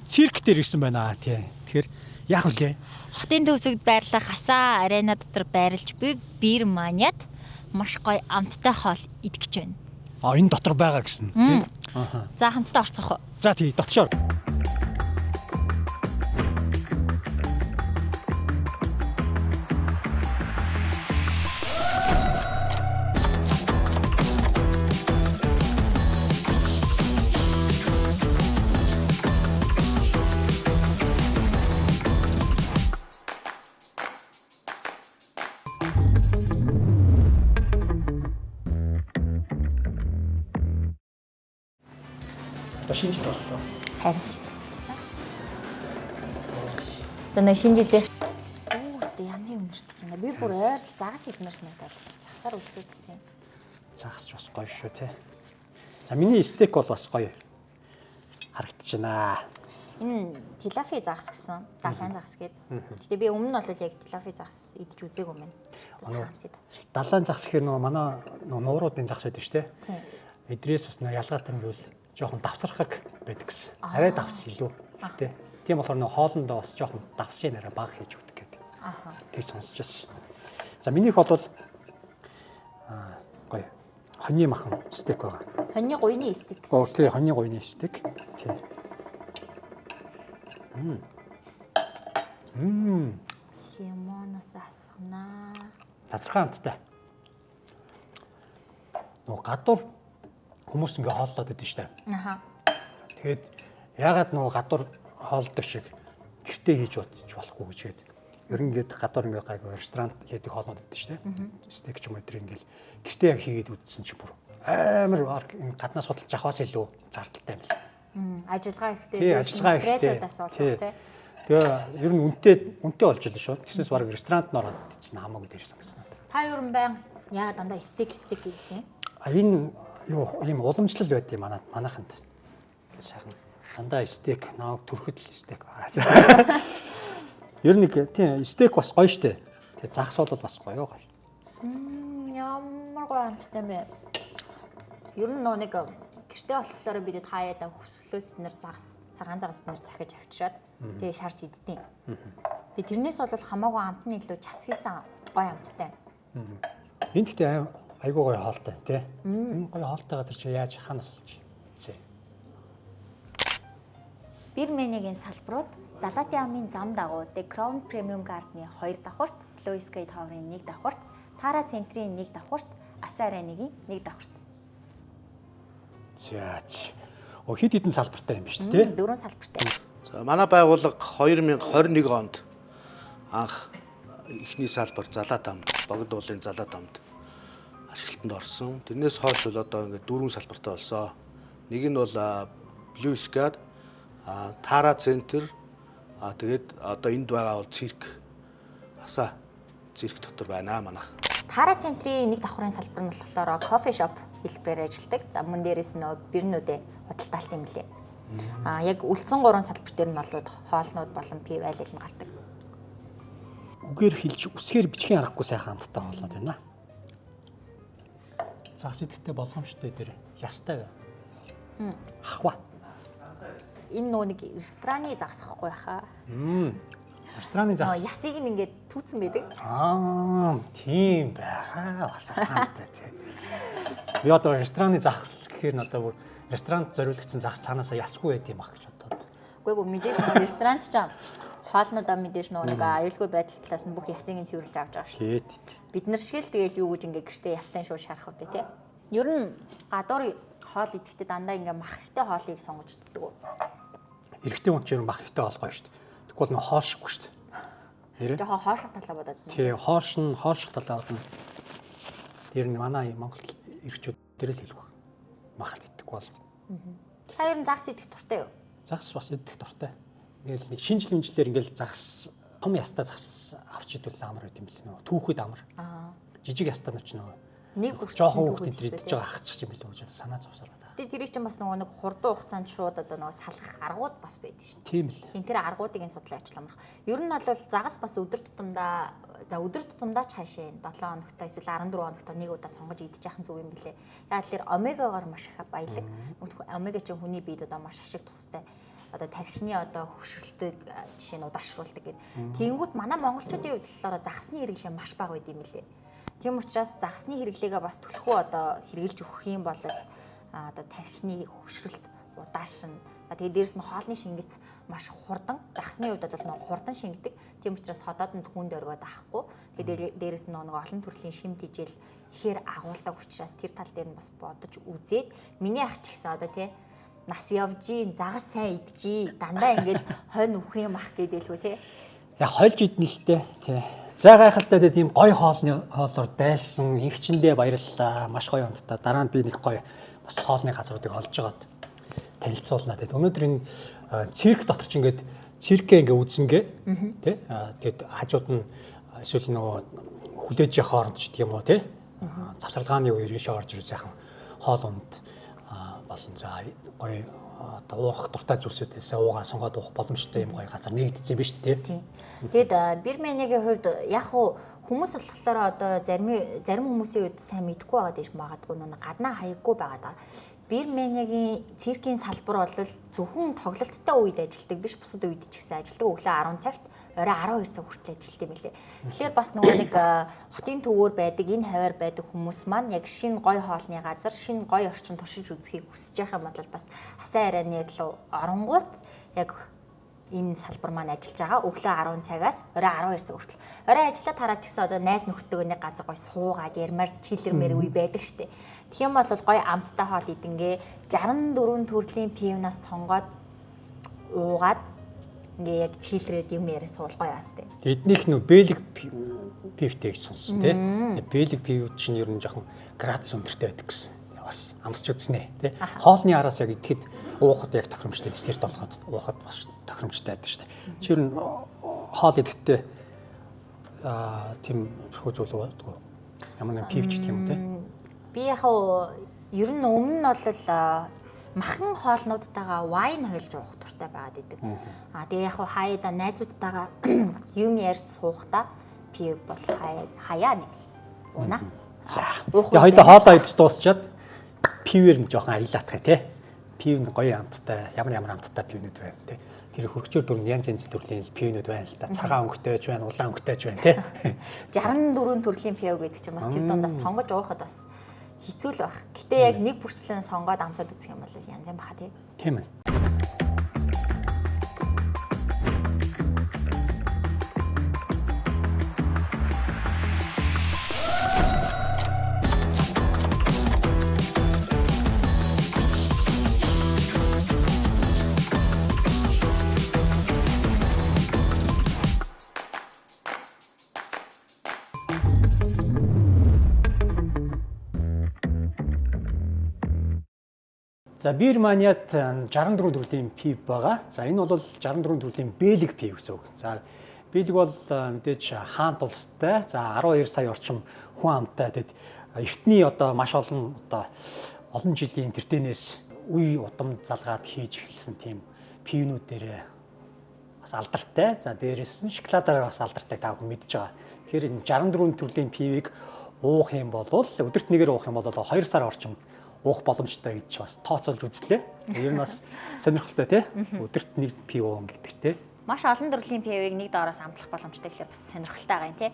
цирк дээр ирсэн байна тий. Тэгэхээр яг үлээ. Хотын төвсгөд байрлах Хасаа арена дотор байрлаж буй бир маниад маш гоё амттай хоол идэж байна. Энэ дотор байгаа гэсэн тий. За хамтдаа орцгох уу? За тий дотшоор. Шинж боллоо. Харин. Тэний шинжилгээ. Үстэй янзын өнөртөж байна. Би бүр ойрт загас идмэрс надад. Загсаар үсгэдсэн. Загасч бас гоё шүү тий. За миний стейк бол бас гоё харагдаж байна. Энэ тилафи загас гэсэн. Далайн загас гээд. Гэтэ би өмнө нь бол яг тилафи загас идэж үзээгүй юм байна. Tas хамсид. Далайн загас гэхэр нөгөө манай нууруудын загас байдаг шүү тий. Тийм. Эдрээс бас нэг ялгаатай нь юу жоохон давсархаг байдаг гэсэн. Арай давс илүү. Тэ. Тийм болохоор нөө хоолндоо бас жоохон давсын арай бага хийж өгдөг гэдэг. Тэр сонсож байсан. За минийх бол гоё хоньны махан стейк байгаа. Хоньны гуйны стейк гэсэн. Тий, хоньны гуйны стейк. Тий. Лимоноос асгнаа. Тасархай амттай. Нөө гадуур хүмүүс ингээ хооллоод идэв штэ. Тэгээд ягаад нөгөө гадуур хоолдог шиг гэртээ хийж бодож болохгүй гэж гээд ер нь ингээд гадуур ингээ гайгүй ресторант хийдэг хоолнод идэв штэ. Стейк ч юм уу тэр ингээл гэртээ яг хийгээд үдсэн чи бүр амар энэ гаднаас судалж авахаас илүү зардалтай юм л. Ажиллагаа ихтэй. Тий, ажиллагаа ихтэй. Тий. Тэгээ ер нь үнэтэй болж байна шүү. Тэснээс баг ресторантд н ороод идсэн хамаагүй дээрсэн гэсэн надад. Та ер нь баян яагаад дандаа стейк гэдэг юм? Энэ юу ийм уламжлал байд юм манайханд. Гэж сайхан дандаа стейк нааг төрөхөд л стейк байгаа. Ер нь тийм стейк бас гоё штэ. Тэгээ загас бол бас гоё. Ямар гоё амттай юм бэ? Ер нь нэг гэртээ болохоор бид хаяада хөслөөс нэр загас, цагаан загас нэр захиж авчираад тэгээ шарж идтiin. Би тэрнээс бол хамаагүй амтны илүү час хийсэн гоё амттай. Энд гэхдээ айгуу гоё хоолтой тий. Энэ гоё хоолтой газар чи яаж ханаас олж тий. Бир менегийн салбарууд Залаатын амын зам дагуу The Crown Premium Garden-ы 2 давхурт, Blue Sky Tower-ын 1 давхурт, Tara Center-ийн 1 давхурт, Asa Arena-гийн 1 давхурт. Заач. Хэд хэдэн салбартай юм ба шүү тий. 4 салбартай. За манай байгууллага 2021 онд анх эхний салбар Залаатан ам, Богд уулын Залаатан амд ашиглалтанд орсон. Тэрнээс хойш бол одоо ингээд 4 салбартай болсон. Нэг нь бол Blue Sky, Tara Center, тэгээд одоо энд байгаа бол цирк, Аса цирк дотор байна манайх. Tara Center-ийн 1 давхрын салбар нь болохоор кофе шоп хэлбэрээр ажилладаг. За мөн дээрээс нөө бирнүүдээ худалдаалт юм лээ. Яг үлдсэн 3 салбар дээр нь болоод хоолнууд болон пив айлал нь гардаг. Үгээр хэлж үсгээр бичгийн аргагүй сайхан амттай хоолнод байна. Загас идэхтэй болгоомжтой дээр ястай бай. Ахва. Энэ нөө нэг рестораны загсахгүй хаа. Рестораны загас. Ясыг нь ингээд түүцэн байдаг. Тийм байгаа. Бас хаантай тий. Би одоо рестораны загас гэхээр надад бүр ресторанд зориулагдсан загас цаанаасаа ясгүй байд юм ах гэж бодоод. Үгүй мэдээж нөө ресторант ч юм. Хоолнуудаа мэдээж нөө нэг аюулгүй байдал талаас нь бүх ясыг нь цэвэрлж авч байгаа шүү дээ. Бид нар шиг л тэгэл юу гэж ингээд гэртээ ястай шууд шарах үү тий. Ер нь гадуур хоол идэхдээ дандаа ингээд мах ихтэй хоолыг сонгож иддэг. Эрэгтэй хүн чинь мах ихтэй олгоо шүү дээ. Тэгвэл нөө хоошгүй шүү дээ. Тэгээ хооших талаа бодоод. Тий, хооших талаа бодно. Тэр нь манай Монгол эрэгчүүд дээр л хэлэх баг. Мах идэх бол. Та ер нь загас идэх дуртай юу? Загас бас идэх дуртай. Ингээл нэг шинжил хэмжлэр ингээл загас том ястаа загас авч идвэл амар байт юм бэл нөө. Түүхэд амар. Жижиг ястаанууд ч нөө. Нэг хүртэл жоохон хүүхдэд идэж байгаа хацчих юм билүү гэж санаа зовсоор байна. Тэгээ тэрийг чинь бас нөгөө нэг хурдан хугацаанд шууд одоо нөгөө салах аргууд бас байдаг шүү дээ. Тийм л. Тийм тэр аргуудыг нь судлаа явуулах. Ер нь бол загас бас өдөр тутамдаа өдөр тутамдаа ч хаашаа 7 хоногт эсвэл 14 хоногт нэг удаа сонгож идэж яхан зүг юм билэ. Яг л омегагаар маш их баялаг. Омега чинь хүний биед одоо маш ашиг тустай. одоо тархины одоо хөшрөлтөг жишээ нь удаашруулдаг гэдэг. Тэгэнгүүт манай монголчуудын хувьд болохоор загсны хэрэглээ маш бага байд юм лээ. Тийм учраас загсны хэрэглээгээ бас төлхөө одоо хэрэгжилж өгөх юм бол одоо тархины хөшрөлт удаашин. Тэгээд дээрэс нь хоолны шингэц маш хурдан. Загсны хувьд бол нэг хурдан шингэдэг. Тийм учраас ходоод нь түүнд өргөд авахгүй. Тэгээд дээрэс нь нэг олон төрлийн шим тижэл ихээр агуулдаг учраас тэр тал дээр нь бас бодож үзээд миний ах ч гэсэн одоо тий нас явж ийн загас сайн идчихий дандаа ингээд хойно үхэх юм ах гэдэлгүй тий. Яг хольж иднэлтэй тий. За гайхалтай тийм гой хоолоор дайлсан инхчэндээ баярлалаа. Маш гоё амттай. Дараа нь би нэг гоё бас хоолны газруудыг олж агаад танилцуулнаа. Тэгээд өнөөдөр энэ цирк дотор ч ингээд циркээ ингээд үзнгээ тий. Тэгээд хажууд нь эсвэл нөгөө хүлээж явах хооронд ч гэх юм уу тий. Завсарлагааны үеэр ийшээ орж ирэх сайхан хоол унд болон за гоё одоо уух дуртай зүйлсүүдээс уугаа сонгоод уух боломжтой юм гоё газар нэгдсэн биз дээ тий. Тэгэд Бирманигийн хувьд яг хүмүүс болохоор одоо зарим хүмүүсийн хувьд сайн мэдэхгүй байгаа гэж магадгүй нэг гаднаа хаяггүй байгаа даа. Бирманигийн циркийн салбар бол зөвхөн тоглолттой үед ажилдаг биш, бусад үед ч гэсэн ажилдаг. Өглөө 10 цагт орой 12 цаг хүртэл ажилдаг юм билээ. Тэгэхээр бас нөгөө нэг хотын төвөөр байдаг, энэ хаваар байдаг хүмүүс маань яг шинэ гой хоолны газар, шинэ гой орчин туршиж үзэхийг хүсэж байгаа юм бол бас хасаа арайны руу оронгууд яг энэ салбар маань ажиллаж байгаа. Өглөө 10 цагаас орой 12 цаг хүртэл. Орой ажиллаад тараач гэсэн одоо найз нөхдөдөө нэг газар гой суугаад ярмаар чилэрмэр үе байдаг штеп. Тэгэх юм бол гой амттай хоол идэнгээ 64 төрлийн пивнаас сонгоод уугаад ингээ яг чилрээд юм яриа суулгая яастай. Эднийх нөө бэлэг пивтэй гэж сонссон тий. Бэлэг пив чинь ер нь жоохон градус өндөртэй байдаг гэсэн. Бас амсч үзснэ тий. Хоолны араас яг идэхэд уухад яг тохиромжтой десерт болгоод уухад бас тохиромжтой байдаг шүү дээ. Чи ер нь хоол идэхдээ тийм хөөжүүл уудаг. Ямар нэг пивч гэх юм тий. Би яг ер нь өмнө нь бол махан хоолнуудтайгаа вайн хойлж уух дуртай байгаад идэг. Тэгээ яг хаяада найзуудтайгаа юм ярьж суухдаа пив бол хаяа нэг уна. За. Тэгээ хоёлоо хоолоо идэж дуусчаад пивээр нь жоохон аялаатгах тий. Пив нь гоё амттай, ямар амттай пивнүүд байна тий. Тэр хөргөчөөр дөрөв янз янз төрлийн пивнүүд байна л да. Цагаан өнгөтэй ч байна, улаан өнгөтэй ч байна тий. 64 төрлийн пив гэдэг чинь бас тэр дундаас сонгож уухад бас хэцүү л баг. Гэтэ яг нэг бүрчлэн сонгоод амсаад үзэх юм бол янз юм баха тий. Тийм ээ. За Бирманиад 64 төрлийн пив байгаа. За энэ бол 64 төрлийн бэлэг пив гэсэн үг. За бэлэг бол мэдээж хаант улстай. За 12 сая орчим хүн амтай. Тэгэд эртний одоо маш олон жилийн тэртэнээс үе удам залгаад хийж эхэлсэн тийм пивнүүд дээрээ бас алдартай. За дээрээс нь шоколадаар бас алдартай та бүхэн мэдж байгаа. Тэгэхээр энэ 64 төрлийн пивийг уух юм бол өдөрт нэгээр уух юм бол 2 сар орчим уух боломжтой гэж бас тооцоолж үзлээ. Ер нь бас сонирхолтой тий. Өдөрт нэг пив уун гэдэг тий. Маш олон төрлийн пивийг нэг доороос амтлах боломжтой гэхэлээ бас сонирхолтой байгаа юм тий.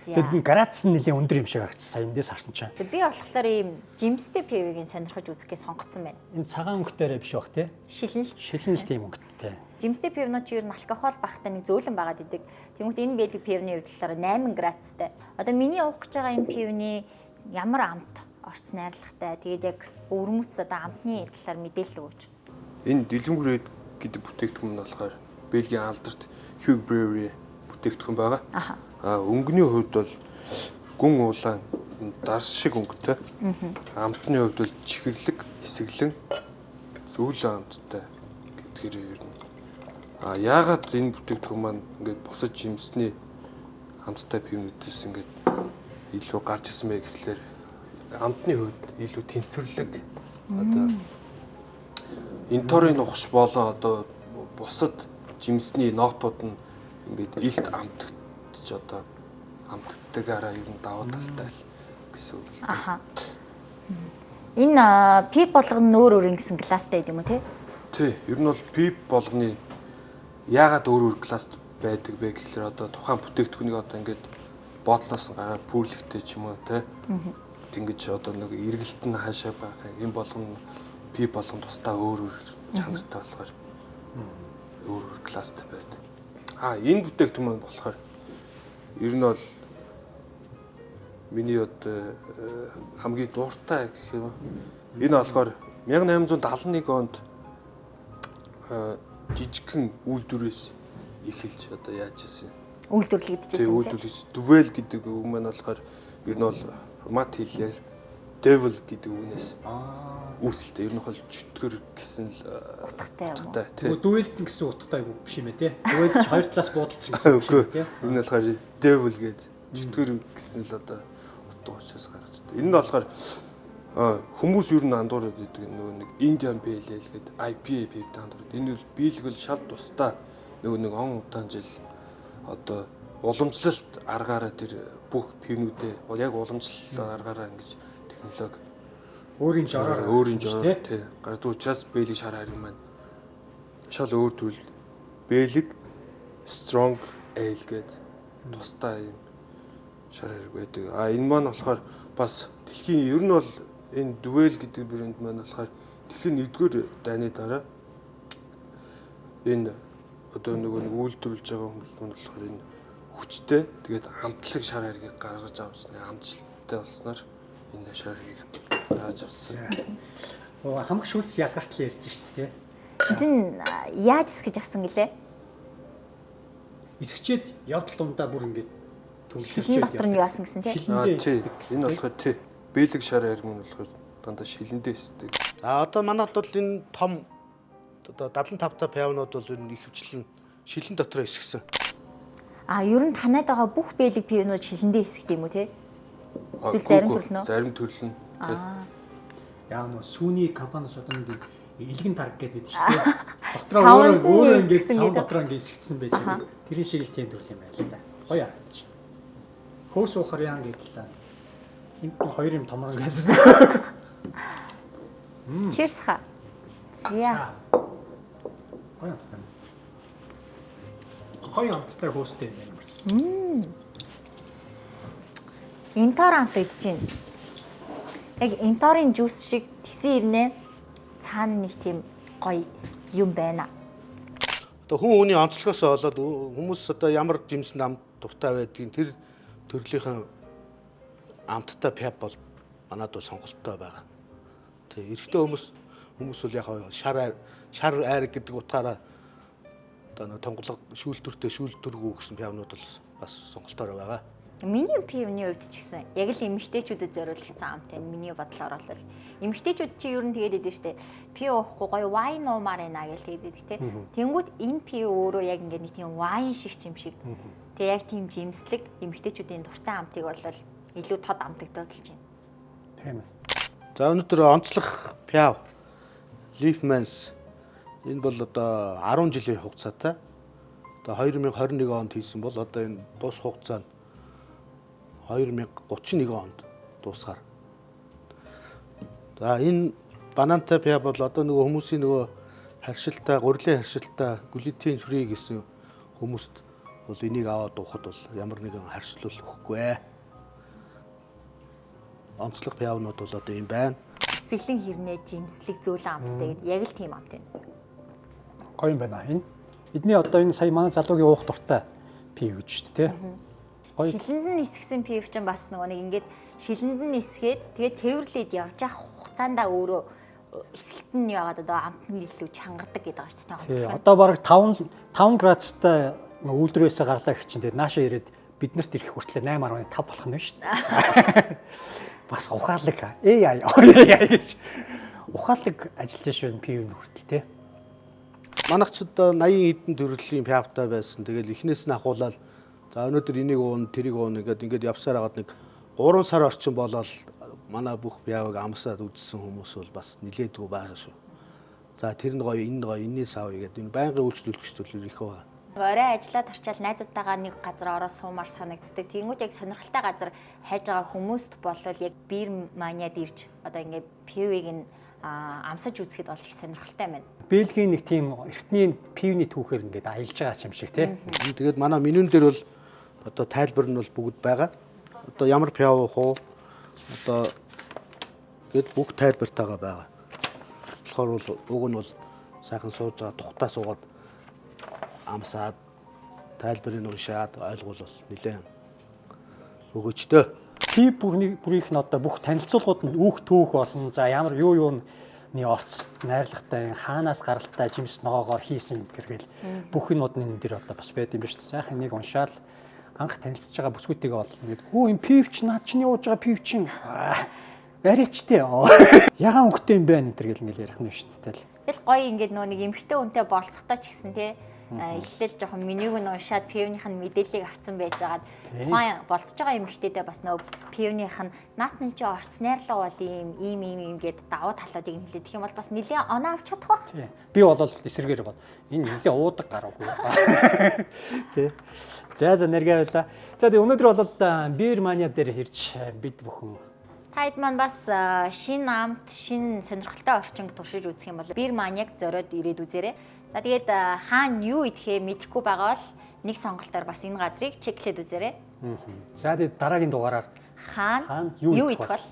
Тэгээд градус нь нэлээд өндөр юм шиг харагдсан. Сая эндээс харсан чинь. Би болохоор ийм жимстэй пивийг сонирхож үзэхээ сонгоцсон байна. Энэ цагаан өнгөтэйрээ биш бах тий. Шилэн л тийм өнгөтэй. Жимстэй пивнууд чи ер нь алкогол багтаа нэг зөөлөн байгаад идэг. Тэгмэд энэ бэлэг пивны хувьд болохоор 8 градустай. Одоо миний уух гэж байгаа энэ пивний ямар амт орц найрлагатай. Тэгээд яг өвөрмөц одоо амтны талаар мэдээлэл өгөөч. Энэ дэлгэмгрээд гэдэг бүтээгдэхүүн нь болохоор Бельгийн алдарт Hugh Brewery бүтээгдэхүүн байгаа. Өнгөний хувьд бол гүн улаан дарс шиг өнгөтэй. Амтны хувьд бол чихэрлэг, хэсэглэн, зөөлөн амттай гэдгээр ер нь. Яагаад энэ бүтээгдэхүүн маань ингээд бусад жимсний амттай пивнүүдээс ингээд илүү гарч ирсэн бэ гэхлээр амтны хувьд илүү тэнцвэрлэг одоо инторын ухш болон одоо бусад жимсний нотууд нь ингээд илт амтгдж одоо амтгдагаараа ер нь даваа талтай л гэсэн үг л. Энэ пип болгоно өөр өөр ингэсэн класстай юм уу те? Тий, ер нь бол пип болгоны яагаад өөр класс байдаг бэ гэхэлэр одоо тухайн бүтээгдэхүүнийг одоо ингээд бодлоос гараад пүүрлэхтэй ч юм уу те. Ингэж одоо нэг эргэлт нь хаашаа байх юм. Энэ болгоно пип болгон тусдаа өөр чанартай болохоор өөр класстай байдаг. Энэ бүтээгдэхүүн болохоор ер нь бол миний одоо хамгийн дуртай гэх юм. Энэ болохоор 1871 онд жижигхэн үйлдвэрээс эхэлж одоо яаж ийсэн. Үйлдвэрлэгдэж тийм үйлдвэрлэж duvel гэдэг үг маань болохоор ер нь бол мат хэлээр devil гэдэг үгнээс үүсэлтэй. Ер нь бол чөтгөр гэсэн л утгатай. Тийм. Duvel гэсэн утгатай үг биш юм ээ тий. Duvel хоёр талаас буудалсан гэсэн үг шүү тий. Ер нь болохоор devil гэдэг чөтгөр гэсэн л одоо утга учраас гарч байна. Энэ нь болохоор хүмүүс ер нь андуураад идэг нөгөө нэг Indian Pale Ale гэдэг IPA пивтэй андуураад. Энэ бол биелгэл шал тусдаа нөгөө нэг он удаан жил одоо уламжлалт аргаараа тэр бүх пивнүүдээ яг уламжлалт аргаараа ингэж технологи өөрийн жороор тий гардаг учраас бэлэг шар харин маань шал өөр төрөл бэлэг strong ale гэдэг тусдаа юм шар хэрэг байдаг. Энэ маань болохоор бас дэлхийн ер нь бол энэ duvel гэдэг брэнд маань болохоор дэлхийн 1-р дайны дараа энэ одоо нэг үйлдвэрлэж байгаа хүмүүс нь болохоор энэ хүчтэй тэгээд хамтлаг шар хэргийг гаргаж авсны амжилттай болсноор энэ шар хэргийг гаргаж авсан. Хамаг шүлс ялгартал ярьж штэ тий. Чин яаж эсгэж авсан гэлээ? Эсгчээд явдал дундаа бүр ингэж шилэн дотор нь яасан гэсэн тий. Энэ болохоор тий бэлэг шар хэрэг нь болохоор дандаа шилэндээ эсдэг. Одоо манайд бол энэ том одоо 75 та пианод бол энэ ихэвчлэн шилэн дотроо эсгсэн. Ер нь танайд байгаа бүх бэлэг пивнууд шилэндээ эсгдэг юм уу те? Эсвэл зарим төрөл нөө? Зарим төрөл нь. Яа нөө сүүний компаниуд одоо нэг илгэн тарг гэдэг шүү дээ. Дотроо өөрөө ингэж сав дотроо ингэ эсгдсэн байж байгаа. Тэрийн шиг л тийм төрөл юм байна л да. Гоё харагдаж байна. Хөөс уухаар яан гэдлээ. Энд хоёр юм томрон гэсэн. Cheers ха. Зя. Гоё амттай хөөстэй юм байна. Интор амт идэж байна. Яг инторын жуус шиг тэсэн ирнэ. Цаана нэг тийм гоё юм байна. Одоо хүний онцлогоос болоод хүмүүс одоо ямар жимсэн амт дуртай байдгийг тэр төрлийнхэн амттай пип бол манад бол сонголттой байгаа. Тэг эрэгтэй хүмүүс бол яг шар айраг гэдэг утгаараа одоо тонголго шүүлтүртэй шүүлтүргүү гэсэн пивнууд бол бас сонголтоор байгаа. Миний пивний хувьд ч гэсэн яг л эмэгтэйчүүдэд зориулсан амт энэ миний бодлоор бол эмэгтэйчүүд чи ер нь тэгээд идэв штэ пив уухгүй гоё вайн уумаар байна гэж тэгээд идэх те. Тэнгүүд энэ пив өөрөө яг ингээд нэг тийм вайн шиг юм шиг. Тэг яг тийм жимслэг эмэгтэйчүүдийн дуртай амтыг бол илүү тод амтагдаад болж байна. Тийм ээ. За өнөөдөр онцлог пив Leafmans энэ бол одоо 10 жилийн хугацаатай. Одоо 2021 онд хийсэн бол одоо энэ дуус хугацаа нь 2031 онд дуусгаар. За энэ банантай пиа бол одоо нөгөө хүмүүсийн нөгөө харшилтай, гурилын харшилтай, глютен фри гэсэн хүмүүст бол энийг аваад уухад бол ямар нэгэн харшил өгөхгүй. Онцлог пиавнууд бол одоо юм байна. Сэтгэлийн хэрнээ жимслэг зөөлөн амттай гэдэг яг л тийм амт байна. Гоё юм байна. Эдний одоо энэ сая манай залуугийн уух дуртай пив гэж шүү дээ. Шилэнд нь эсгсэн пив ч бас нөгөө нэг ингээд шилэнд нь эсгээд тэгээд тээвэрлээд явж явах хугацаандаа өөрөө эсгэлт нь яагаад одоо амт нь илүү чангардаг гэдэг байгаа шүү дээ. Одоо бараг 5 градустай үйлдвэрээсээ гарлаа гэх чинь тэгээд наашаа ирээд биднэрт ирэх хүртэл 8.5 болох нь шүү дээ. Бас ухаалаг гэж ухаалаг ажиллаж швэн пив хүртэл те. Манайч одоо 80 хэдэн төрлийн пивтай байсан. Тэгэл эхнээс нь ахуулаад за өнөөдөр энийг уун тэрийг уун ингээд явсаар хагаад нэг 3 сар орчим болоод манай бүх пивыг амсаад үзсэн хүмүүс бол бас нилээдгүй байгаа шүү. За тэр нь гоё, энэ нь гоё, энэс авъя гэдэг энэ байнгын үйлчлүүлэгч төлөв их байгаа. Орой ажиллаад тарчаал найзуудтайгаа нэг газар ороо суумаар санагддаг. Тэнгүүд яг сонирхолтой газар хайж байгаа хүмүүст болвол яг бир маниад ирж одоо ингээд пивийг нь амсаж үзэхэд бол их сонирхолтой байна. Бельгийн нэг тийм эртний пивний түүхээр ингээд аялж байгаа юм шиг тий. Тэгээд манай менюн дээр бол одоо тайлбар нь бол бүгд байгаа. Одоо ямар пиав уух уу? Одоо гээд бүх тайлбартайгаа байгаа. Тэгэхээр бол уг нь бол сайхан сууж байгаа тухтаа суугаад амсаад тайлбарыг уншаад ойлгуул бол нэлээд өгөөжтэй. Пив бүрийнх нь одоо бүх танилцуулгууд нь үүх түүх болон за ямар юуны орц найрлагатай хаанаас гаралтай жимс ногоогоор хийсэн гэргээл бүх юмуд нь энэ дээр одоо бас байд юм ба шүү дээ. Сайхан нэг уншаал анх танилцж байгаа бүсгүүдтэйгээ бол ингээд хөө энэ пив ч наад чиний ууж байгаа пив чин арайчтэй ягаан өнгөтэй юм байна энэ гэл ингээл ярих нь шүү дээ. Тэгэл гоё ингээд нөө нэг эмхтэй үнтэй болцохтой ч гэсэн тий эхлээл жоохон менюг нь уншаад пивнийх нь мэдээллийг авсан байж байгаад тухайн болцож байгаа эмхтэйдээ бас нөө пивнийх нь наатны чи орц найрлага бол ийм гээд давуу талуудыг нэлээд гэх юм бол бас нэлээд оноо авч чадах ба. Тий. Би бол эсрэгээр бол энэ нэлээд уудаг гараагүй. Тий. За нэргээ байлаа. За тэгээ өнөөдөр бол бир мания дээр ирж бид бүхэн Таад маань бас шин амт, шин сонирхолтой орчинг туршиж үзэх юм бол бир маниаг зориод ирээд үзээрэй. За тэгээд хаана юу идэхээ мэдэхгүй байгаа бол нэг сонголтоор бас энэ газрыг чеклээд үзээрэй. За тэгээд дараагийн дугаараар хаана юу идэх бол